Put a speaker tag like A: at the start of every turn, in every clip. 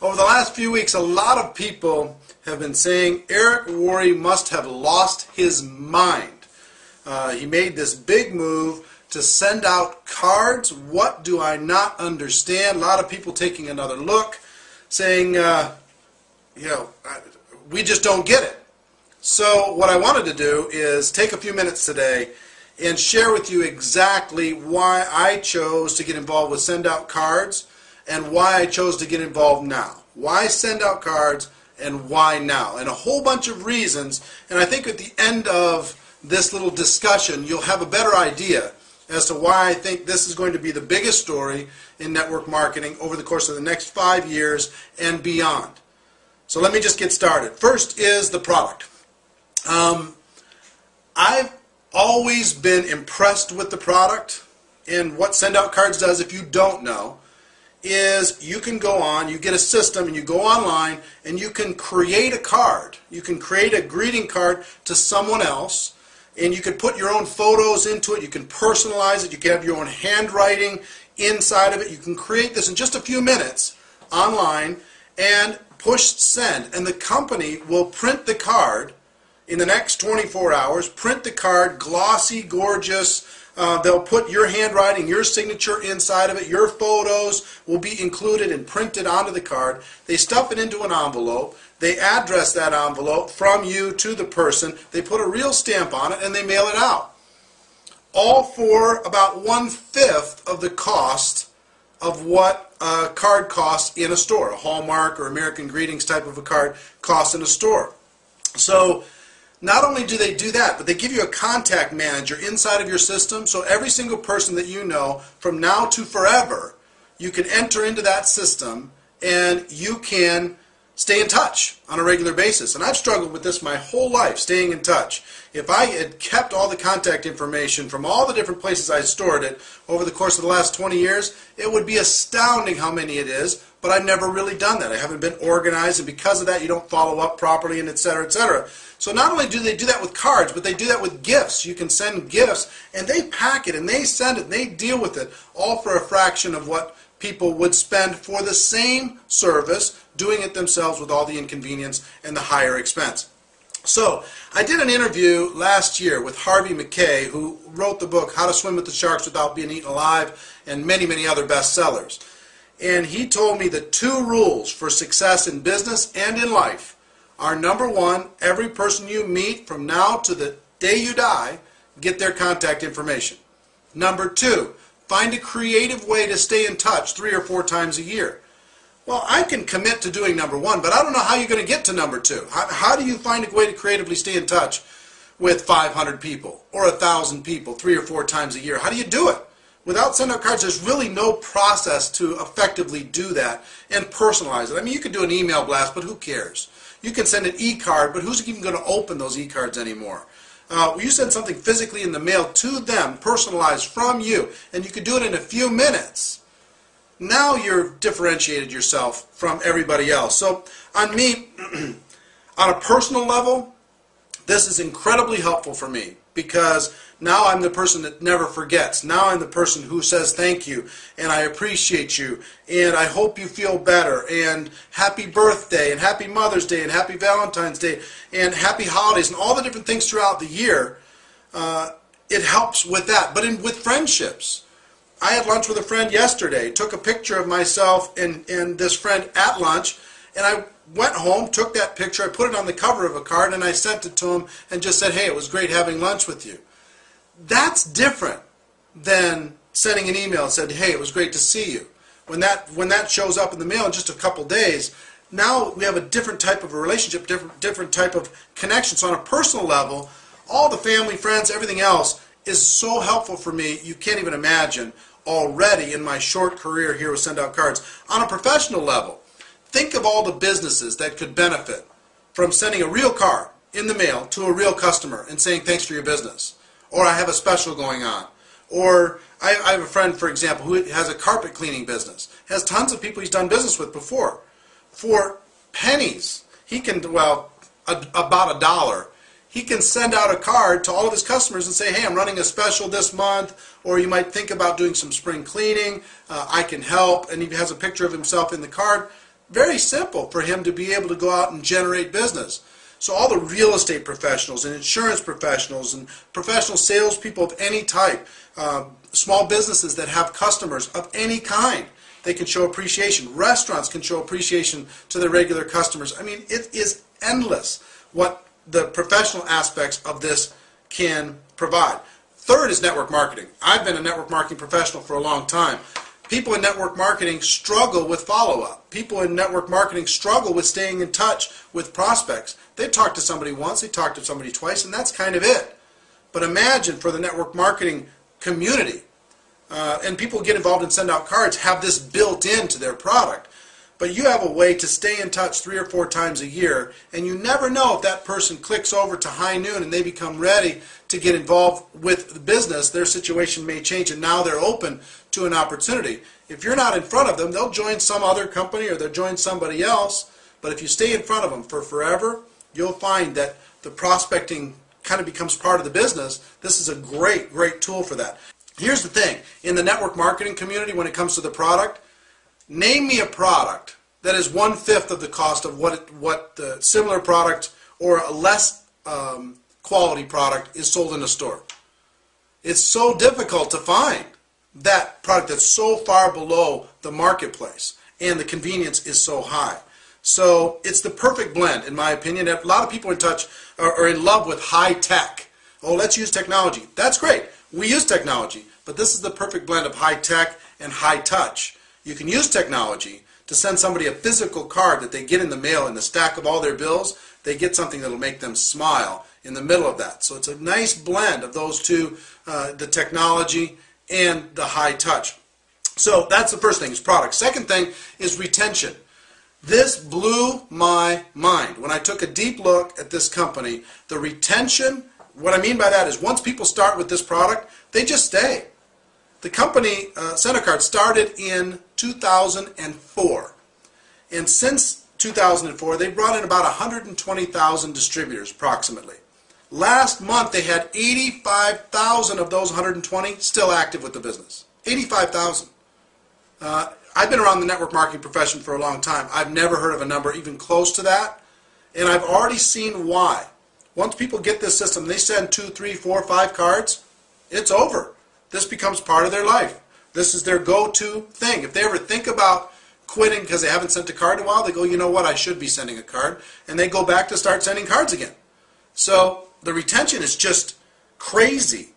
A: Over the last few weeks, a lot of people have been saying Eric Worre must have lost his mind. He made this big move to send out cards. What do I not understand? A lot of people taking another look, saying, we just don't get it. So what I wanted to do is take a few minutes today and share with you exactly why I chose to get involved with send out cards and why I chose to get involved now. Why send out cards and why now? And a whole bunch of reasons. And I think at the end of this little discussion, you'll have a better idea as to why I think this is going to be the biggest story in network marketing over the course of the next 5 years and beyond. So let me just get started. First is the product. I've always been impressed with the product, and what Send Out Cards does, if you don't know, is you can go on, you get a system, and you go online, and you can create a card. You can create a greeting card to someone else, and you can put your own photos into it, you can personalize it, you can have your own handwriting inside of it. You can create this in just a few minutes online and push send, and the company will print the card in the next 24 hours, print the card, glossy, gorgeous. They'll put your handwriting, your signature inside of it. Your photos will be included and printed onto the card. They stuff it into an envelope. They address that envelope from you to the person. They put a real stamp on it and they mail it out. All for about 1/5 of the cost of what a card costs in a store. A Hallmark or American Greetings type of a card costs in a store. So not only do they do that, but they give you a contact manager inside of your system, so every single person that you know from now to forever, you can enter into that system and you can stay in touch on a regular basis. And I've struggled with this my whole life, staying in touch. If I had kept all the contact information from all the different places I stored it over the course of the last 20 years, it would be astounding how many it is, but I've never really done that. I haven't been organized, and because of that, you don't follow up properly, and etc., etc. So not only do they do that with cards, but they do that with gifts. You can send gifts, and they pack it, and they send it, and they deal with it, all for a fraction of what people would spend for the same service, doing it themselves with all the inconvenience and the higher expense. So I did an interview last year with Harvey Mackay, who wrote the book How to Swim with the Sharks Without Being Eaten Alive, and many, many other bestsellers. And he told me the 2 rules for success in business and in life are: number 1, every person you meet from now to the day you die, get their contact information. Number 2, find a creative way to stay in touch 3 or 4 times a year. Well, I can commit to doing number 1, but I don't know how you're going to get to number 2. How do you find a way to creatively stay in touch with 500 people or 1,000 people 3 or 4 times a year? How do you do it? Without send out cards, there's really no process to effectively do that and personalize it. I mean, you could do an email blast, but who cares? You can send an e-card, but who's even going to open those e-cards anymore? You send something physically in the mail to them, personalized from you, and you could do it in a few minutes. Now you've differentiated yourself from everybody else. So on me, on a personal level, this is incredibly helpful for me, because now I'm the person that never forgets. Now I'm the person who says thank you, and I appreciate you, and I hope you feel better, and happy birthday, and happy Mother's Day, and happy Valentine's Day, and happy holidays, and all the different things throughout the year. It helps with that. But with friendships, I had lunch with a friend yesterday, took a picture of myself and this friend at lunch, and I went home, took that picture, I put it on the cover of a card, and I sent it to him and just said, hey, it was great having lunch with you. That's different than sending an email and said, hey, it was great to see you. When that shows up in the mail in just a couple days, now we have a different type of a relationship, different type of connection. So on a personal level, all the family, friends, everything else is so helpful for me, you can't even imagine, already in my short career here with Send Out Cards. On a professional level, think of all the businesses that could benefit from sending a real card in the mail to a real customer and saying thanks for your business, or I have a special going on, or I have a friend, for example, who has a carpet cleaning business, has tons of people he's done business with before. For pennies, he can, well, about $1, he can send out a card to all of his customers and say, hey, I'm running a special this month, or you might think about doing some spring cleaning, I can help, and he has a picture of himself in the card. very simple for him to be able to go out and generate business. So all the real estate professionals and insurance professionals and professional salespeople of any type, small businesses that have customers of any kind, they can show appreciation. Restaurants can show appreciation to their regular customers. I mean, it is endless what the professional aspects of this can provide. Third is network marketing. I've been a network marketing professional for a long time. People in network marketing struggle with follow-up. People in network marketing struggle with staying in touch with prospects. They talk to somebody once, they talk to somebody twice, and that's kind of it. But imagine for the network marketing community, and people who get involved and send out cards have this built into their product. But you have a way to stay in touch 3 or 4 times a year, and you never know if that person clicks over to High Noon and they become ready to get involved with the business. Their situation may change, and now they're open to an opportunity. If you're not in front of them, they'll join some other company or they'll join somebody else. But if you stay in front of them for forever, you'll find that the prospecting kind of becomes part of the business. This is a great, great tool for that. Here's the thing. In the network marketing community, when it comes to the product, name me a product that is 1/5 of the cost of what the similar product or a less quality product is sold in a store. It's so difficult to find that product that's so far below the marketplace, and the convenience is so high. So it's the perfect blend, in my opinion. A lot of people are in love with high tech. Oh, let's use technology. That's great. We use technology, but this is the perfect blend of high tech and high touch. You can use technology to send somebody a physical card that they get in the mail. In the stack of all their bills, they get something that will make them smile in the middle of that. So it's a nice blend of those two, the technology and the high touch. So that's the first thing, is product. Second thing is retention. This blew my mind. When I took a deep look at this company, the retention, what I mean by that is once people start with this product, they just stay. The company, Sendacard, started in 2004. And since 2004, they brought in about 120,000 distributors, approximately. Last month, they had 85,000 of those 120 still active with the business. 85,000. I've been around the network marketing profession for a long time. I've never heard of a number even close to that. And I've already seen why. Once people get this system, they send 2, 3, 4, 5 cards, it's over. This becomes part of their life. This is their go-to thing. If they ever think about quitting because they haven't sent a card in a while, they go, you know what, I should be sending a card. And they go back to start sending cards again. So the retention is just crazy.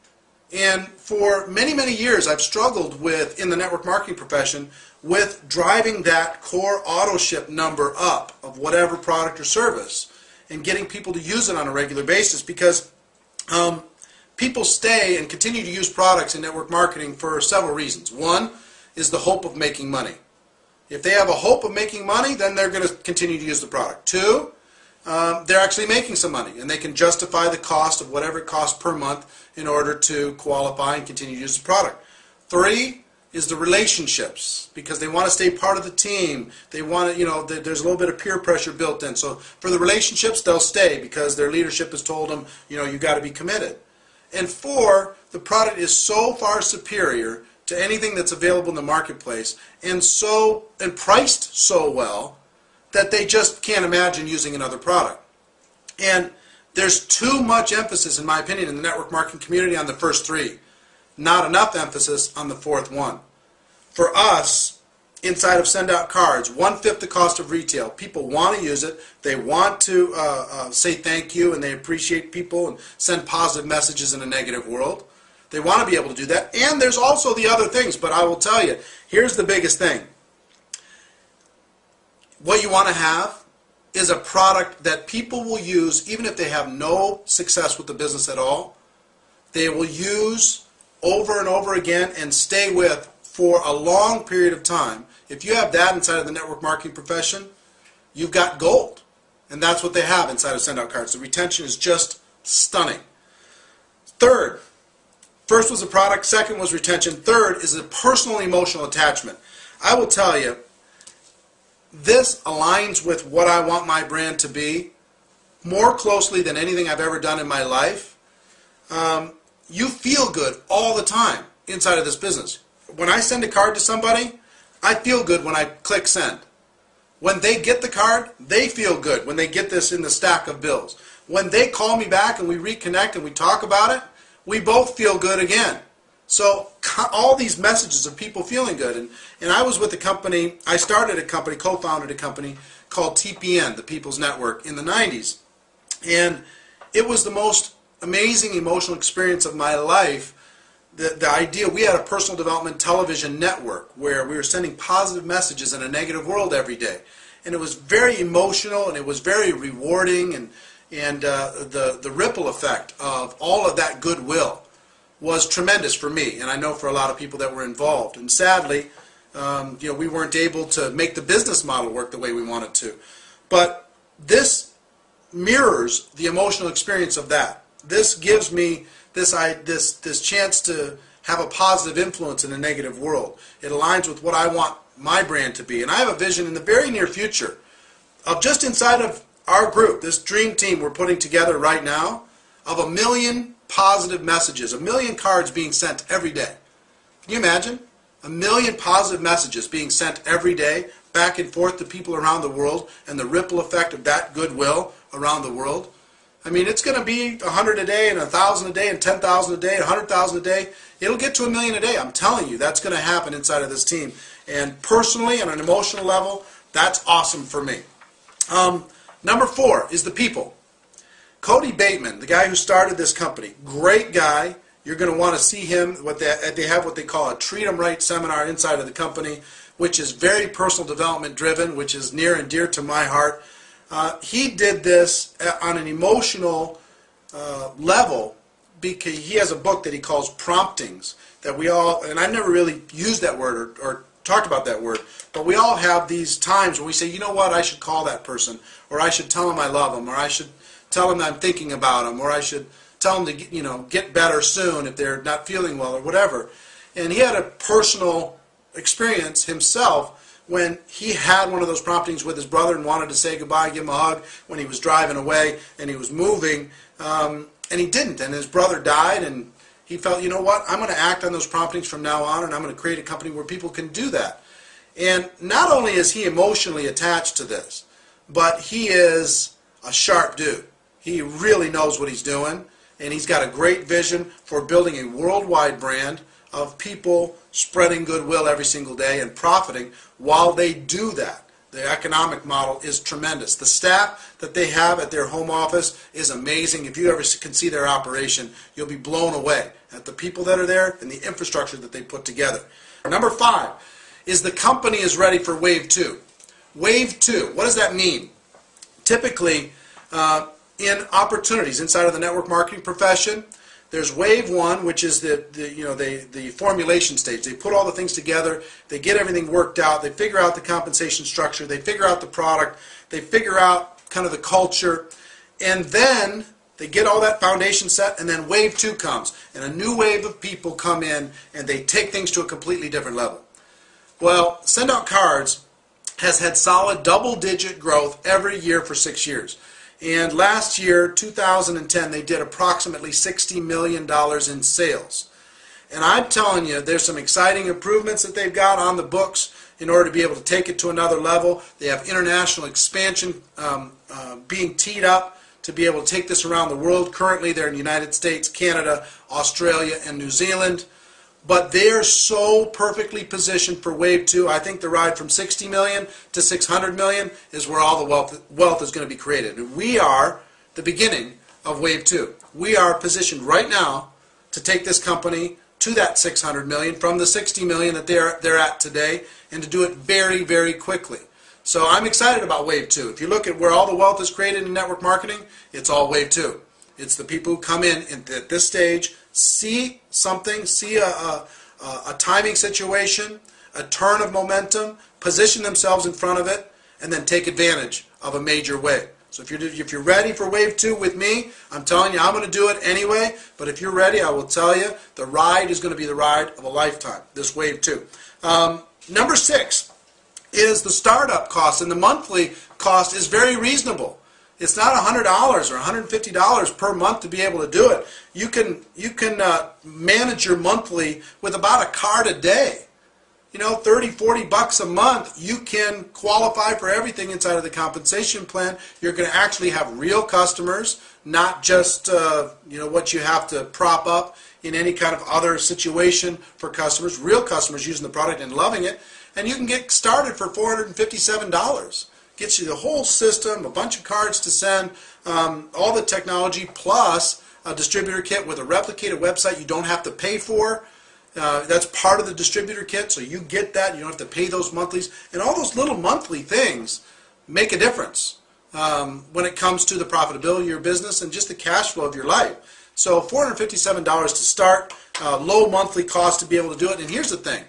A: And for many, many years, I've struggled with, in the network marketing profession, with driving that core auto ship number up of whatever product or service and getting people to use it on a regular basis, because people stay and continue to use products in network marketing for several reasons. One is the hope of making money. If they have a hope of making money, then they're going to continue to use the product. Two, they're actually making some money, and they can justify the cost of whatever it costs per month in order to qualify and continue to use the product. Three is the relationships, because they want to stay part of the team. They want to, you know, there's a little bit of peer pressure built in. So for the relationships, they'll stay because their leadership has told them, you know, you got to be committed. And four, the product is so far superior to anything that's available in the marketplace, and priced so well that they just can't imagine using another product. And there's too much emphasis, in my opinion, in the network marketing community on the first three. Not enough emphasis on the fourth one. For us, inside of Send Out Cards, 1/5 the cost of retail. People want to use it. They want to say thank you, and they appreciate people and send positive messages in a negative world. They want to be able to do that. And there's also the other things, but I will tell you, here's the biggest thing. What you want to have is a product that people will use even if they have no success with the business at all. They will use over and over again and stay with for a long period of time. If you have that inside of the network marketing profession, you've got gold. And that's what they have inside of Send Out Cards. The retention is just stunning. Third, first was the product, second was retention, third is a personal emotional attachment. I will tell you, this aligns with what I want my brand to be more closely than anything I've ever done in my life. You feel good all the time inside of this business. When I send a card to somebody, I feel good when I click send. When they get the card, they feel good when they get this in the stack of bills. When they call me back and we reconnect and we talk about it, we both feel good again. So all these messages of people feeling good. And I was with a company, I started a company, co-founded a company called TPN, the People's Network, in the 90s. And it was the most amazing emotional experience of my life. The idea, we had a personal development television network where we were sending positive messages in a negative world every day. And it was very emotional and it was very rewarding, and the ripple effect of all of that goodwill was tremendous for me, and I know for a lot of people that were involved. And sadly, we weren't able to make the business model work the way we wanted to. But this mirrors the emotional experience of that. This gives me this chance to have a positive influence in a negative world. It aligns with what I want my brand to be. And I have a vision in the very near future of, just inside of our group, this dream team we're putting together right now, of 1 million positive messages, 1 million cards being sent every day. Can you imagine? 1 million positive messages being sent every day back and forth to people around the world, and the ripple effect of that goodwill around the world. I mean, it's going to be 100 a day and 1,000 a day and 10,000 a day and 100,000 a day. It'll get to 1 million a day. I'm telling you, that's going to happen inside of this team. And personally, on an emotional level, that's awesome for me. Number 4 is the people. Cody Bateman, the guy who started this company, great guy. You're going to want to see him. They have what they call a Treat 'em Right seminar inside of the company, which is very personal development driven, which is near and dear to my heart. He did this on an emotional level because he has a book that he calls Promptings, that we all, and I've never really used that word or talked about that word, but we all have these times when we say, you know what, I should call that person, or I should tell him I love him, or I should tell him I'm thinking about him, or I should tell them to get better soon if they're not feeling well or whatever. And he had a personal experience himself when he had one of those promptings with his brother and wanted to say goodbye, give him a hug when he was driving away and he was moving, and he didn't, and his brother died, and he felt, you know what, I'm going to act on those promptings from now on, and I'm going to create a company where people can do that. And not only is he emotionally attached to this, but he is a sharp dude. He really knows what he's doing, and he's got a great vision for building a worldwide brand of people spreading goodwill every single day and profiting while they do that. The economic model is tremendous. The staff that they have at their home office is amazing. If you ever can see their operation, you'll be blown away at the people that are there and the infrastructure that they put together. Number 5 is the company is ready for Wave 2. Wave 2, what does that mean? Typically, in opportunities inside of the network marketing profession, there's Wave 1, which is the formulation stage. They put all the things together, they get everything worked out, they figure out the compensation structure, they figure out the product, they figure out kind of the culture, and then they get all that foundation set, and then Wave 2 comes, and a new wave of people come in, and they take things to a completely different level. Well, Send Out Cards has had solid double-digit growth every year for 6 years. And last year, 2010, they did approximately $60 million in sales. And I'm telling you, there's some exciting improvements that they've got on the books in order to be able to take it to another level. They have international expansion being teed up to be able to take this around the world. Currently, they're in the United States, Canada, Australia, and New Zealand. But they're so perfectly positioned for Wave 2. I think the ride from 60 million to 600 million is where all the wealth is going to be created. And we are the beginning of Wave 2. We are positioned right now to take this company to that 600 million from the 60 million that they're at today, and to do it very, very quickly. So I'm excited about Wave 2. If you look at where all the wealth is created in network marketing, it's all Wave 2. It's the people who come in at this stage, see something, see a timing situation, a turn of momentum, position themselves in front of it, and then take advantage of a major wave. So if you're ready for Wave 2 with me, I'm telling you I'm going to do it anyway, but if you're ready, I will tell you the ride is going to be the ride of a lifetime, this Wave 2. Number 6 is the startup cost, and the monthly cost is very reasonable. It's not $100 or $150 per month to be able to do it. You can manage your monthly with about a card a day. $30, $40 a month, you can qualify for everything inside of the compensation plan. You're going to actually have real customers, not just what you have to prop up in any kind of other situation for customers. Real customers using the product and loving it, and you can get started for $457. Gets you the whole system, a bunch of cards to send, all the technology, plus a distributor kit with a replicated website you don't have to pay for. That's part of the distributor kit, so you get that. You don't have to pay those monthlies. And all those little monthly things make a difference when it comes to the profitability of your business and just the cash flow of your life. So $457 to start, low monthly cost to be able to do it. And here's the thing.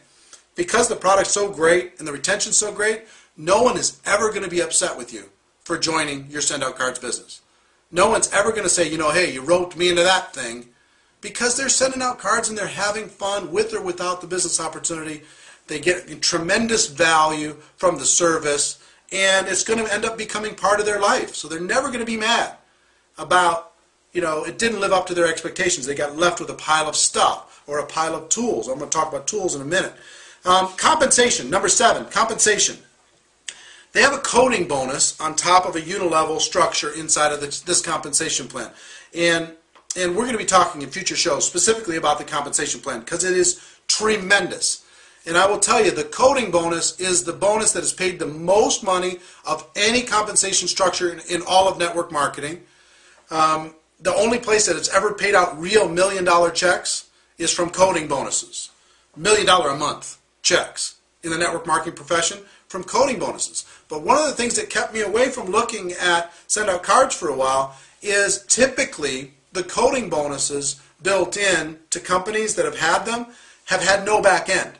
A: Because the product's so great and the retention's so great, no one is ever going to be upset with you for joining your Send Out Cards business. No one's ever going to say, hey, you roped me into that thing. Because they're sending out cards and they're having fun with or without the business opportunity. They get tremendous value from the service, and it's going to end up becoming part of their life. So they're never going to be mad about, it didn't live up to their expectations. They got left with a pile of stuff or a pile of tools. I'm going to talk about tools in a minute. Compensation, number 7, compensation. They have a coding bonus on top of a unilevel structure inside of this compensation plan. And we're going to be talking in future shows specifically about the compensation plan because it is tremendous. And I will tell you, the coding bonus is the bonus that has paid the most money of any compensation structure in all of network marketing. The only place that it's ever paid out real $1 million checks is from coding bonuses. $1 million a month checks in the network marketing profession from coding bonuses. But one of the things that kept me away from looking at Send Out Cards for a while is typically the coding bonuses built in to companies that have had them have had no back end.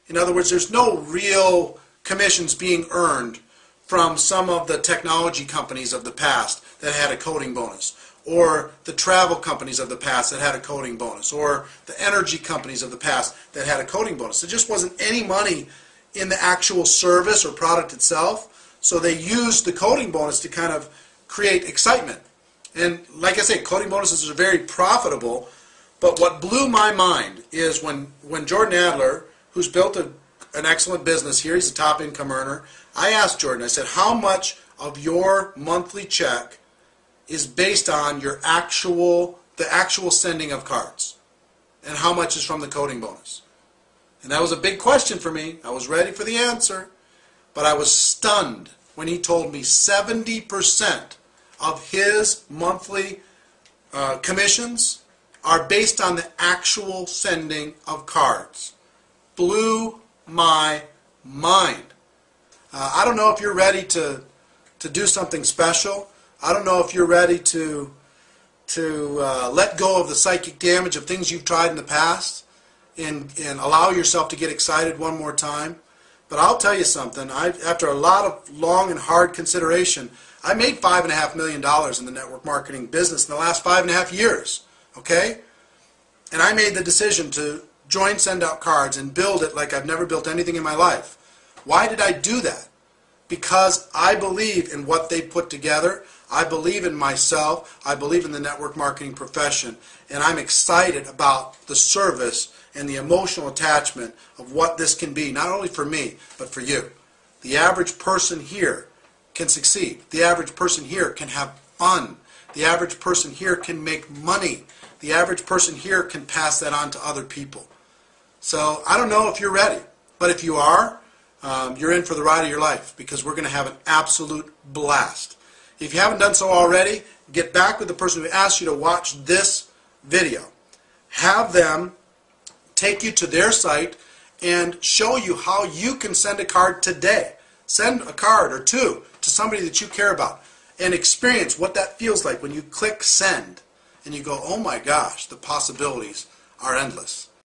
A: In other words, there's no real commissions being earned from some of the technology companies of the past that had a coding bonus, or the travel companies of the past that had a coding bonus, or the energy companies of the past that had a coding bonus. There just wasn't any money in the actual service or product itself, so they used the coding bonus to kind of create excitement. And like I say, coding bonuses are very profitable, but what blew my mind is when Jordan Adler, who's built an excellent business here, he's a top income earner, I asked Jordan, I said, how much of your monthly check is based on the actual sending of cards? And how much is from the coding bonus? And that was a big question for me. I was ready for the answer, but I was stunned when he told me 70% of his monthly commissions are based on the actual sending of cards. Blew my mind. I don't know if you're ready to do something special. I don't know if you're ready to let go of the psychic damage of things you've tried in the past and allow yourself to get excited one more time. But I'll tell you something. After a lot of long and hard consideration, I made $5.5 million in the network marketing business in the last 5.5 years. Okay? And I made the decision to join Send Out Cards and build it like I've never built anything in my life. Why did I do that? Because I believe in what they put together. I believe in myself. I believe in the network marketing profession. And I'm excited about the service and the emotional attachment of what this can be, not only for me, but for you. The average person here can succeed. The average person here can have fun. The average person here can make money. The average person here can pass that on to other people. So I don't know if you're ready, but if you are, you're in for the ride of your life because we're going to have an absolute blast. If you haven't done so already, get back with the person who asked you to watch this video. Have them take you to their site and show you how you can send a card today. Send a card or two to somebody that you care about and experience what that feels like when you click send and you go, oh my gosh, the possibilities are endless.